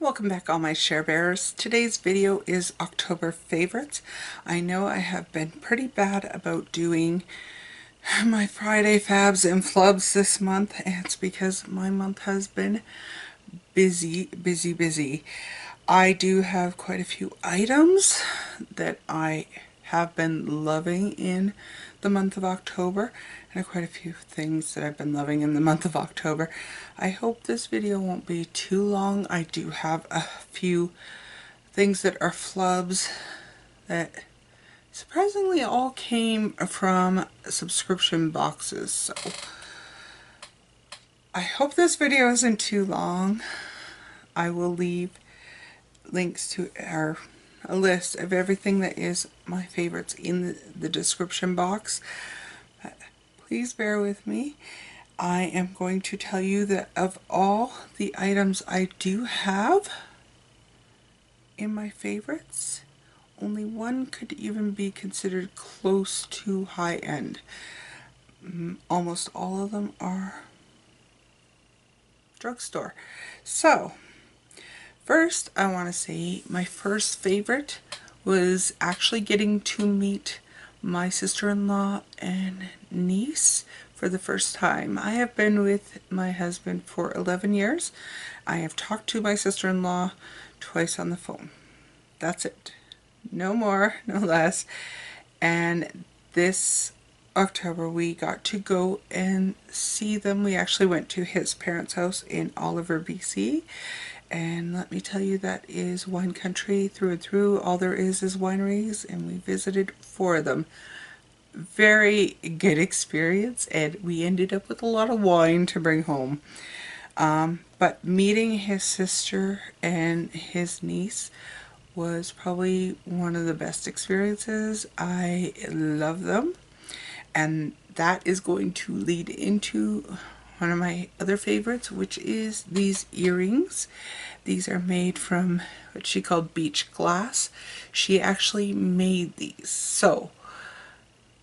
Welcome back, all my SherBears. Today's video is October favorites. I know I have been pretty bad about doing my Friday fabs and flubs this month, and it's because my month has been busy. I do have quite a few items that I have been loving in the month of October, and quite a few things that I've been loving in the month of October. I hope this video won't be too long. I do have a few things that are flubs that surprisingly all came from subscription boxes, so I hope this video isn't too long. I will leave links to a list of everything that is my favorites in the description box. Please bear with me. I am going to tell you that of all the items I do have in my favorites, only one could even be considered close to high-end. Almost all of them are drugstore. So, first I want to say my first favorite was actually getting to meet my sister-in-law and niece for the first time. I have been with my husband for 11 years. I have talked to my sister-in-law twice on the phone. That's it. No more, no less. And this October we got to go and see them. We actually went to his parents' house in Oliver, BC. And let me tell you, that is wine country through and through. All there is wineries, and we visited 4 of them. Very good experience, and we ended up with a lot of wine to bring home. But meeting his sister and his niece was probably one of the best experiences. I love them, and that is going to lead into one of my other favorites, which is these earrings. These are made from what she called beach glass. She actually made these. So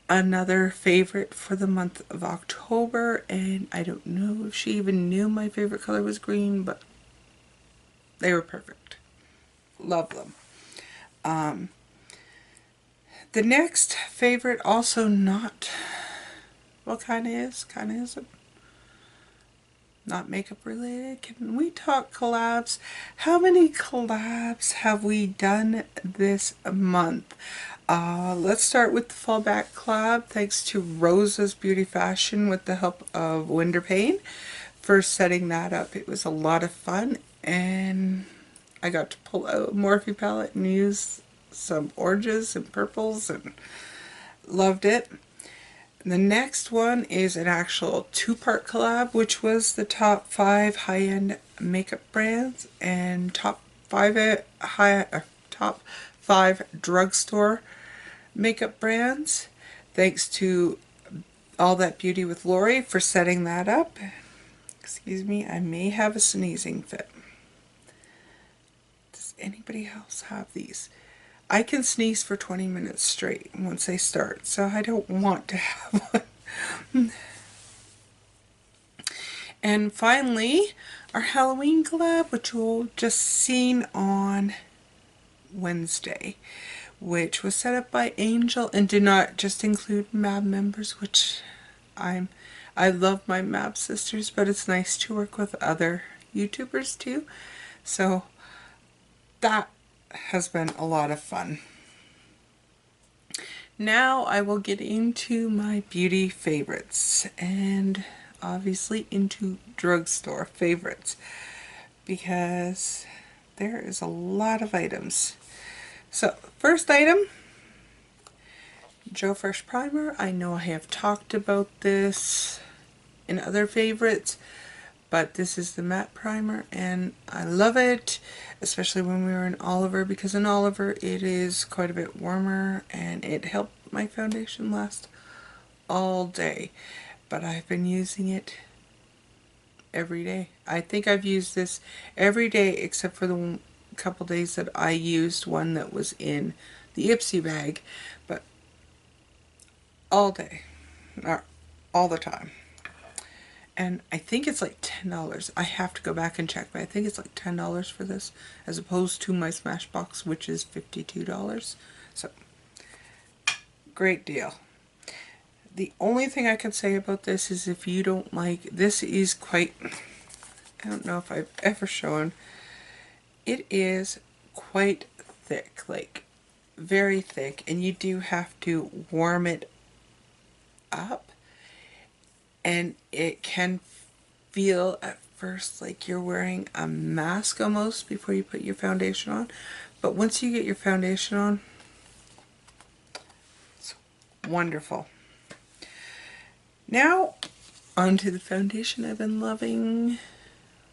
another favorite for the month of October, and I don't know if she even knew my favorite color was green, but they were perfect. Love them. The next favorite, also not, well, kind of isn't. Not makeup related. Can we talk collabs? How many collabs have we done this month? Let's start with the fallback collab. Thanks to Rosas Beauty Fashion with the help of Winderpane for setting that up. It was a lot of fun, and I got to pull out a Morphe palette and use some oranges and purples and loved it. The next one is an actual 2-part collab, which was the top 5 high-end makeup brands and top 5 drugstore makeup brands. Thanks to All That Beauty with Lori for setting that up. Excuse me, I may have a sneezing fit. Does anybody else have these? I can sneeze for 20 minutes straight once I start, so I don't want to have one. And finally, our Halloween collab, which we'll just seen on Wednesday, which was set up by Angel and did not just include MAB members, which I love my MAB sisters, but it's nice to work with other YouTubers too. So that has been a lot of fun. Now I will get into my beauty favorites, and obviously into drugstore favorites, because there is a lot of items. So first item, Joe Fresh Primer. I know I have talked about this in other favorites, but this is the matte primer, and I love it, especially when we were in Oliver, because in Oliver it is quite a bit warmer and it helped my foundation last all day. But I've been using it every day. I think I've used this every day except for the couple days that I used one that was in the Ipsy bag, but all day, all the time. And I think it's like $10. I have to go back and check, but I think it's like $10 for this, as opposed to my Smashbox, which is $52. So, great deal. The only thing I can say about this is if you don't like, this is quite, I don't know if I've ever shown, it is quite thick, like very thick, and you do have to warm it up, and it can feel at first like you're wearing a mask almost before you put your foundation on, but once you get your foundation on, it's wonderful. Now onto the foundation I've been loving,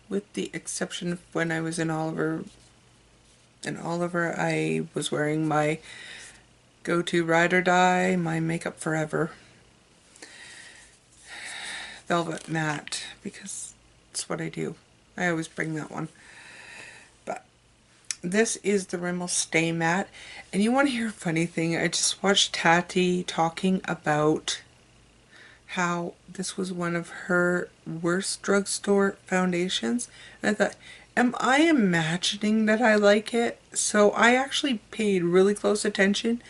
with the exception of when I was in Oliver. In Oliver I was wearing my go-to Ride or Die, my Makeup Forever Velvet Matte, because it's what I do. I always bring that one. But this is the Rimmel Stay Matte. And you want to hear a funny thing? I just watched Tati talking about how this was one of her worst drugstore foundations. And I thought, am I imagining that I like it? So I actually paid really close attention,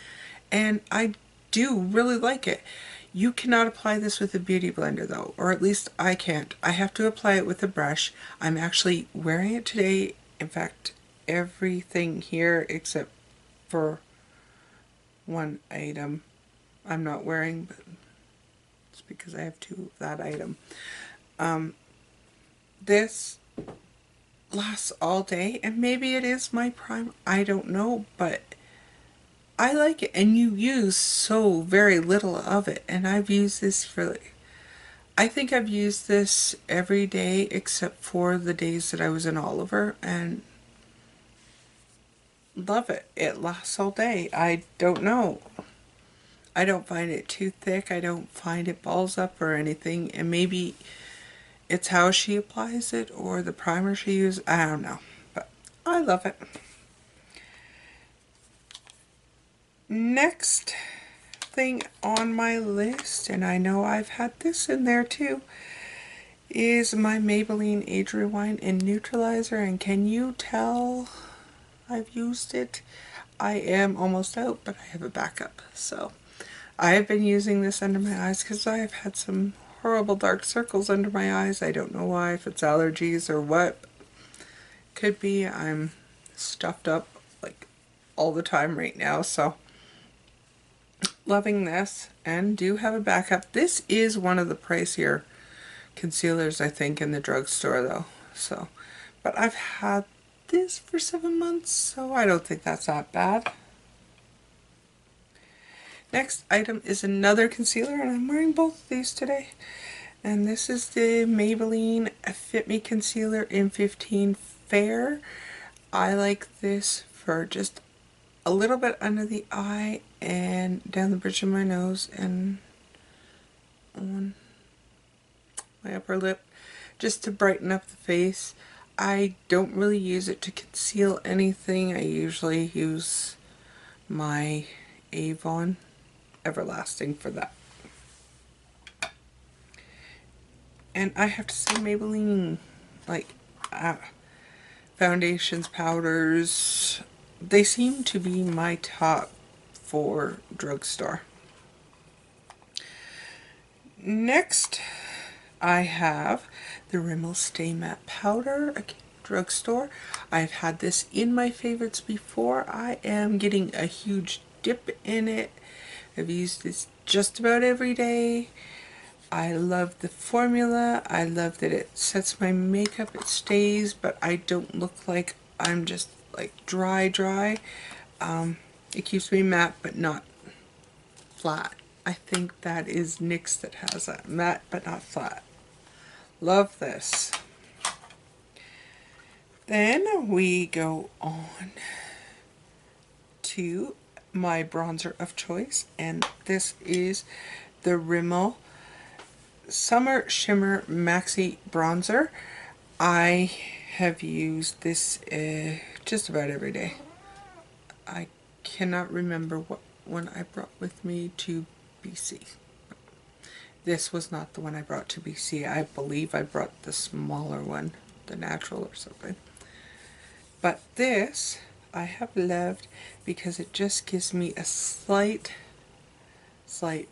and I do really like it. You cannot apply this with a beauty blender though, or at least I can't. I have to apply it with a brush. I'm actually wearing it today. In fact, everything here except for one item I'm not wearing, but it's because I have two of that item. This lasts all day, and maybe it is my primer, I don't know, but I like it, and you use so very little of it. And I've used this for, like, I think I've used this every day except for the days that I was in Oliver, and love it. It lasts all day. I don't know. I don't find it too thick. I don't find it balls up or anything, and maybe it's how she applies it or the primer she uses. I don't know, but I love it. Next thing on my list, and I know I've had this in there too, is my Maybelline Age Rewind and Neutralizer. And can you tell I've used it? I am almost out, but I have a backup. So I have been using this under my eyes because I have had some horrible dark circles under my eyes. I don't know why, if it's allergies or what. Could be. I'm stuffed up like all the time right now, so loving this, and do have a backup. This is one of the pricier concealers I think in the drugstore though, so, but I've had this for 7 months, so I don't think that's that bad. Next item is another concealer, and I'm wearing both of these today. And this is the Maybelline Fit Me Concealer in 15 Fair. I like this for just a little bit under the eye and down the bridge of my nose and on my upper lip, just to brighten up the face. I don't really use it to conceal anything. I usually use my Avon Everlasting for that. And I have to say, Maybelline, like, foundations, powders, they seem to be my top for drugstore. Next, I have the Rimmel Stay Matte Powder, again, drugstore. I've had this in my favorites before. I am getting a huge dip in it. I've used this just about every day. I love the formula. I love that it sets my makeup, it stays, but I don't look like I'm just like dry. It keeps me matte but not flat. I think that is NYX that has that, matte but not flat. Love this. Then we go on to my bronzer of choice, and this is the Rimmel Summer Shimmer Maxi Bronzer. I have used this just about every day. I cannot remember what one I brought with me to BC. This was not the one I brought to BC. I believe I brought the smaller one, the natural or something. But this I have loved because it just gives me a slight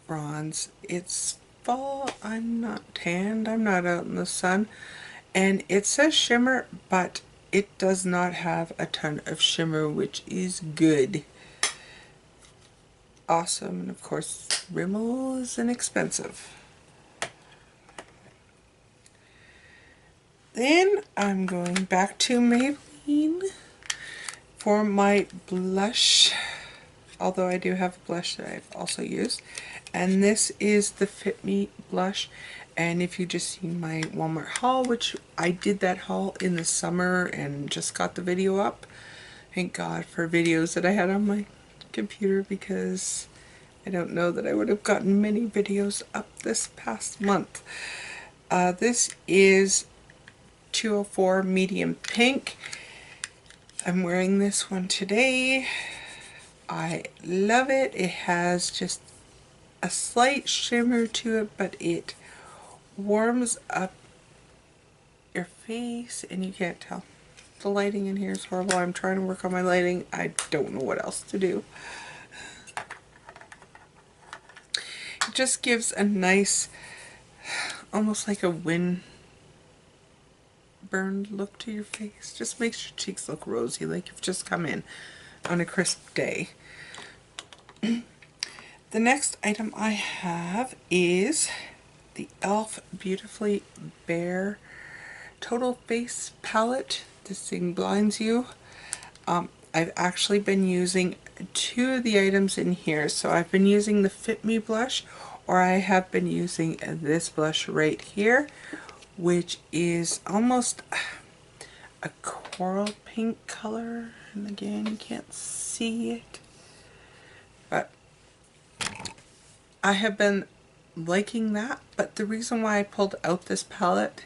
bronze. It's fall, I'm not tanned, I'm not out in the sun, and it says shimmer, but it does not have a ton of shimmer, which is good. Awesome. And of course Rimmel is inexpensive. Then I'm going back to Maybelline for my blush, although I do have a blush that I've also used, and this is the Fit Me blush. And if you just seen my Walmart haul, which I did that haul in the summer and just got the video up, thank God for videos that I had on my computer, because I don't know that I would have gotten many videos up this past month. This is 204 medium pink. I'm wearing this one today. I love it. It has just a slight shimmer to it, but it warms up your face, and you can't tell. The lighting in here is horrible. I'm trying to work on my lighting. I don't know what else to do. It just gives a nice, almost like a wind burned look to your face. Just makes your cheeks look rosy, like you've just come in on a crisp day. The next item I have is the e.l.f. Beautifully Bare Total Face Palette. This thing blinds you. I've actually been using two of the items in here. So I've been using the Fit Me blush, or I have been using this blush right here, which is almost a coral pink color. And again, you can't see it, but I have been liking that. But the reason why I pulled out this palette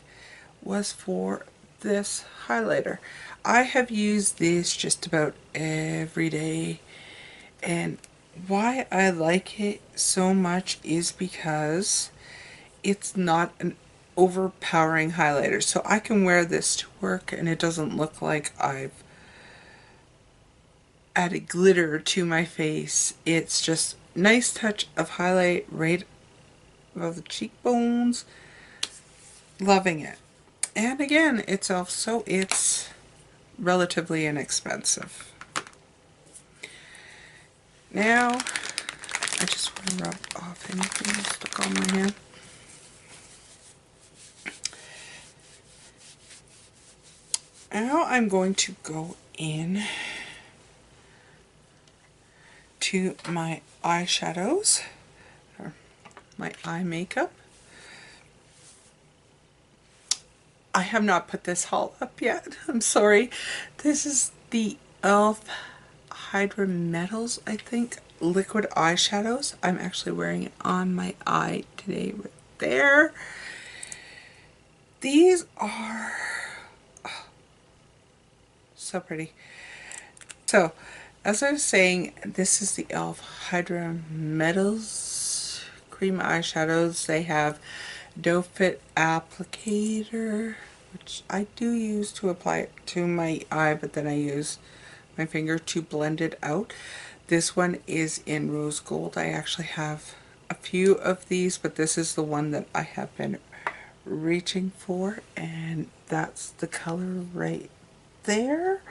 was for this highlighter. I have used this just about every day, and why I like it so much is because it's not an overpowering highlighter. So I can wear this to work and it doesn't look like I've added glitter to my face. It's just nice touch of highlight right above the cheekbones. Loving it. And again, it's also, it's relatively inexpensive. Now, I just want to rub off anything that's stuck on my hand. Now I'm going to go in to my eyeshadows, or my eye makeup. I have not put this haul up yet. I'm sorry. This is the e.l.f. Hydra Metals, I think, liquid eyeshadows. I'm actually wearing it on my eye today right there. These are so pretty. So, as I was saying, this is the e.l.f. Hydra Metals cream eyeshadows. They have Doe Fit applicator, which I do use to apply it to my eye, but then I use my finger to blend it out. This one is in Rose Gold. I actually have a few of these, but this is the one that I have been reaching for, and that's the color right there.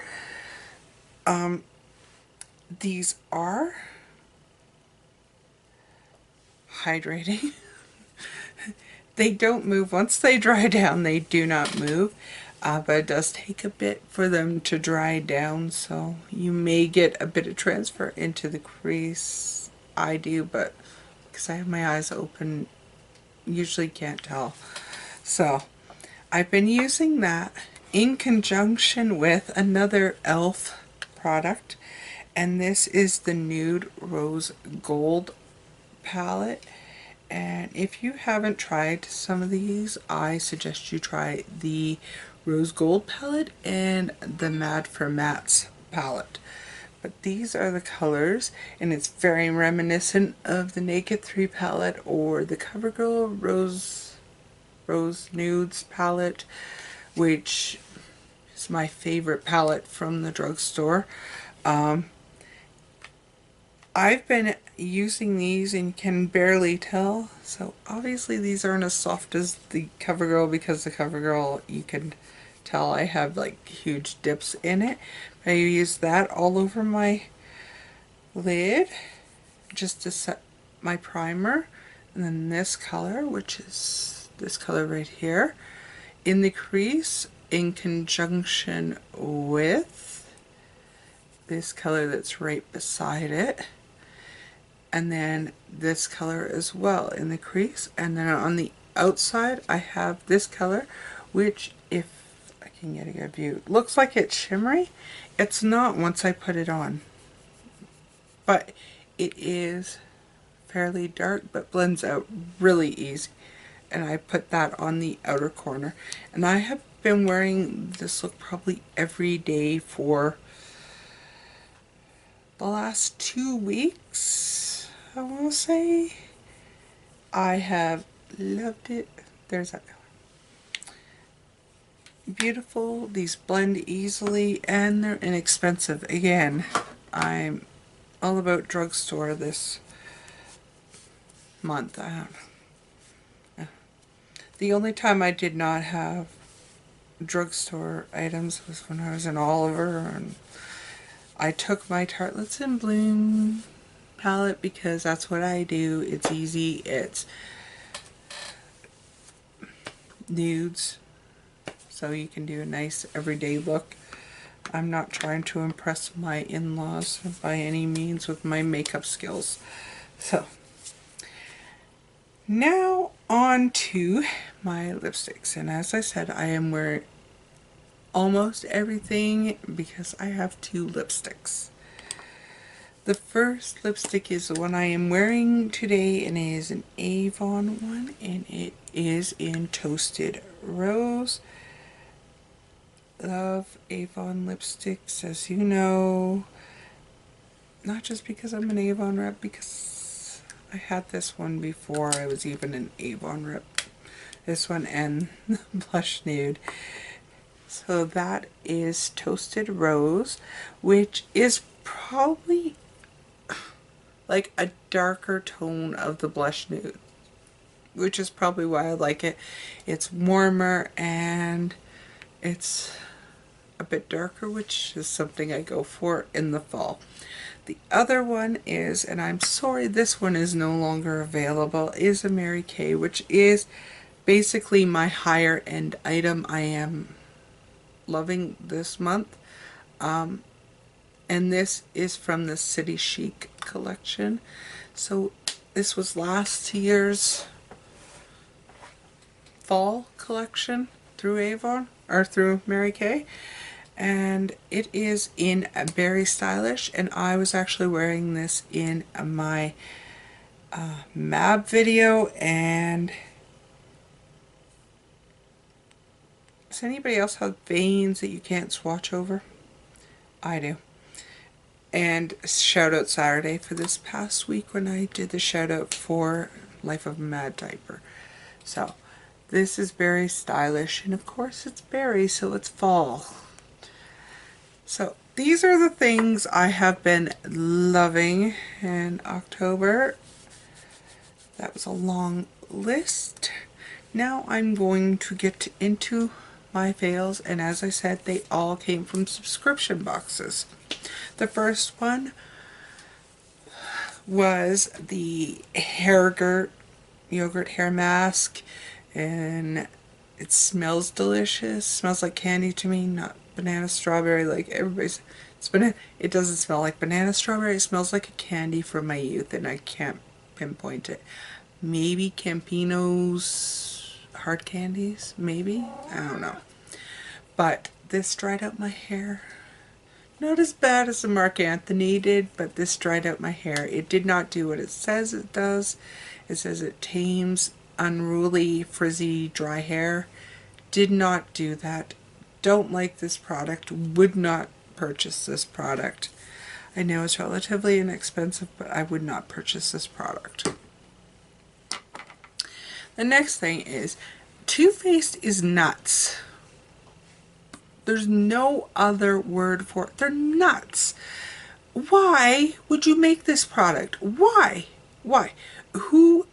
These are hydrating. They don't move. Once they dry down, they do not move. But it does take a bit for them to dry down, so you may get a bit of transfer into the crease. I do, but because I have my eyes open, usually can't tell. So I've been using that in conjunction with another e.l.f. product, and this is the Nude Rose Gold palette. And if you haven't tried some of these, I suggest you try the Rose Gold palette and the MAB for Mattes palette, But these are the colors, and it's very reminiscent of the Naked 3 palette or the CoverGirl Rose Nudes palette, which is my favorite palette from the drugstore. I've been using these and can barely tell, so obviously these aren't as soft as the CoverGirl, because the CoverGirl, you can tell I have like huge dips in it. I use that all over my lid just to set my primer, and then this color, which is this color right here, in the crease in conjunction with this color that's right beside it, and then this color as well in the crease, and then on the outside I have this color, which, if I can get a good view, looks like it's shimmery. It's not once I put it on, but it is fairly dark but blends out really easy, and I put that on the outer corner. And I have been wearing this look probably every day for the last 2 weeks, I want to say. I have loved it. There's that color. Beautiful. These blend easily and they're inexpensive. Again, I'm all about drugstore this month. The only time I did not have drugstore items was when I was in Oliver, and I took my Tartelets in Bloom palette because that's what I do. It's easy. It's nudes, so you can do a nice everyday look. I'm not trying to impress my in-laws by any means with my makeup skills. So now on to my lipsticks, and as I said, I am wearing almost everything because I have 2 lipsticks. The first lipstick is the one I am wearing today, and it is an Avon one, and it is in Toasted Rose. Love Avon lipsticks, as you know, not just because I'm an Avon rep, because I had this one before I was even an Avon rep. This one and the Blush Nude. So that is Toasted Rose, which is probably like a darker tone of the Blush Nude, which is probably why I like it. It's warmer and it's a bit darker, which is something I go for in the fall. The other one is, and I'm sorry this one is no longer available, is a Mary Kay, which is basically my higher end item I am loving this month. And this is from the City Chic collection. So this was last year's fall collection through Avon, or through Mary Kay. And it is in Berry Stylish, and I was actually wearing this in my MAB video. And does anybody else have veins that you can't swatch over? I do. And shout out Saturday for this past week when I did the shout out for Life of a Mad Diaper. So this is Berry Stylish, and of course it's berry, so it's fall. So these are the things I have been loving in October. That was a long list. Now I'm going to get into my fails, and as I said, they all came from subscription boxes. The first one was the yogurt hair mask, and it smells delicious. Smells like candy to me, not banana strawberry like everybody's. It doesn't smell like banana strawberry. It smells like a candy from my youth, and I can't pinpoint it. Maybe Campino's hard candies, maybe? I don't know. But this dried out my hair. Not as bad as the Marc Anthony did, but this dried out my hair. It did not do what it says it does. It says it tames unruly, frizzy, dry hair. Did not do that. Don't like this product. Would not purchase this product. I know it's relatively inexpensive, but I would not purchase this product. The next thing is, Too Faced is nuts. There's no other word for it. They're nuts. Why would you make this product? Why? Why? Who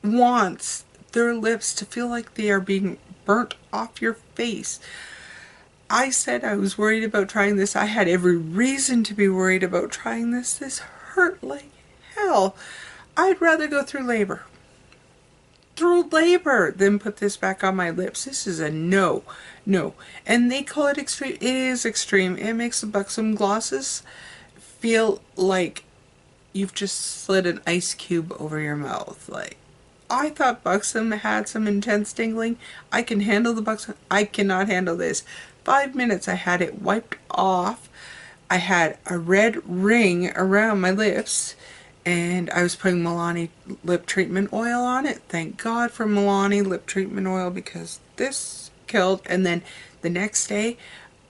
wants their lips to feel like they are being burnt off your face? I said I was worried about trying this. I had every reason to be worried about trying this. This hurt like hell. I'd rather go through labor than put this back on my lips. This is a no. And they call it extreme. It is extreme. It makes the buxom glosses feel like you've just slid an ice cube over your mouth. Like, I thought buxom had some intense tingling. I can handle the buxom. I cannot handle this. 5 minutes I had it wiped off. I had a red ring around my lips, and I was putting Milani lip treatment oil on it. Thank God for Milani lip treatment oil, because this killed. And then the next day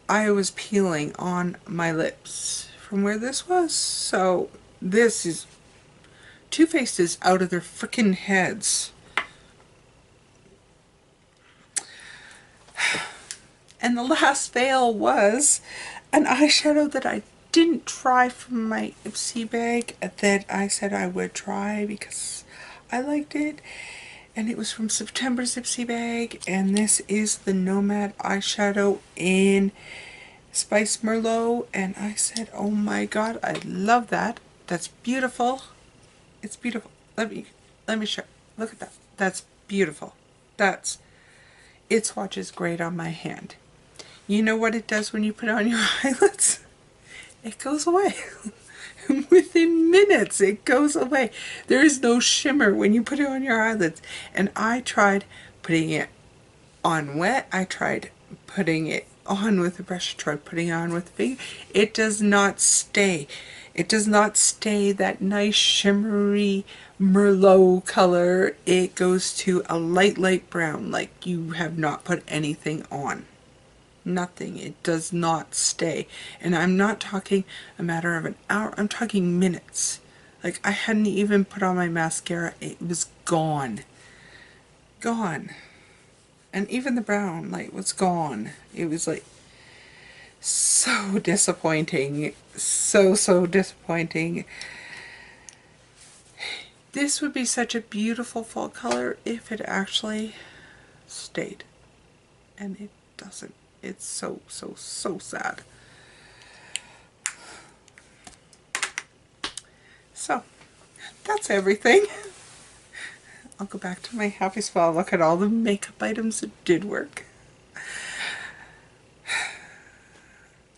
I was peeling on my lips from where this was. So this is, Too Faced is out of their freaking heads. And the last fail was an eyeshadow that I didn't try from my Ipsy bag, that I said I would try because I liked it. And it was from September's Ipsy bag, and this is the Nomad eyeshadow in Spice Merlot. And I said, oh my god, I love that. That's beautiful. It's beautiful. Let me show. Look at that. That's beautiful. It swatches great on my hand. You know what it does when you put it on your eyelids? It goes away. Within minutes, it goes away. There is no shimmer when you put it on your eyelids. And I tried putting it on wet. I tried putting it on with a brush. I tried putting it on with a finger. It does not stay. It does not stay that nice shimmery Merlot color. It goes to a light brown, like you have not put anything on. Nothing. It does not stay. And I'm not talking a matter of an hour. I'm talking minutes. Like, I hadn't even put on my mascara. It was gone. Gone. And even the brown, like, was gone. It was like so disappointing. So disappointing. This would be such a beautiful fall color if it actually stayed. And it doesn't. It's so sad. So, that's everything. I'll go back to my happy spot. Look at all the makeup items that did work.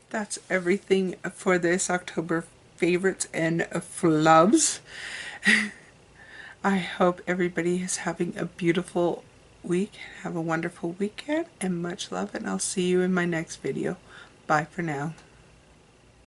That's everything for this October favorites and flubs. I hope everybody is having a beautiful week. Have a wonderful weekend and much love, and I'll see you in my next video. Bye for now.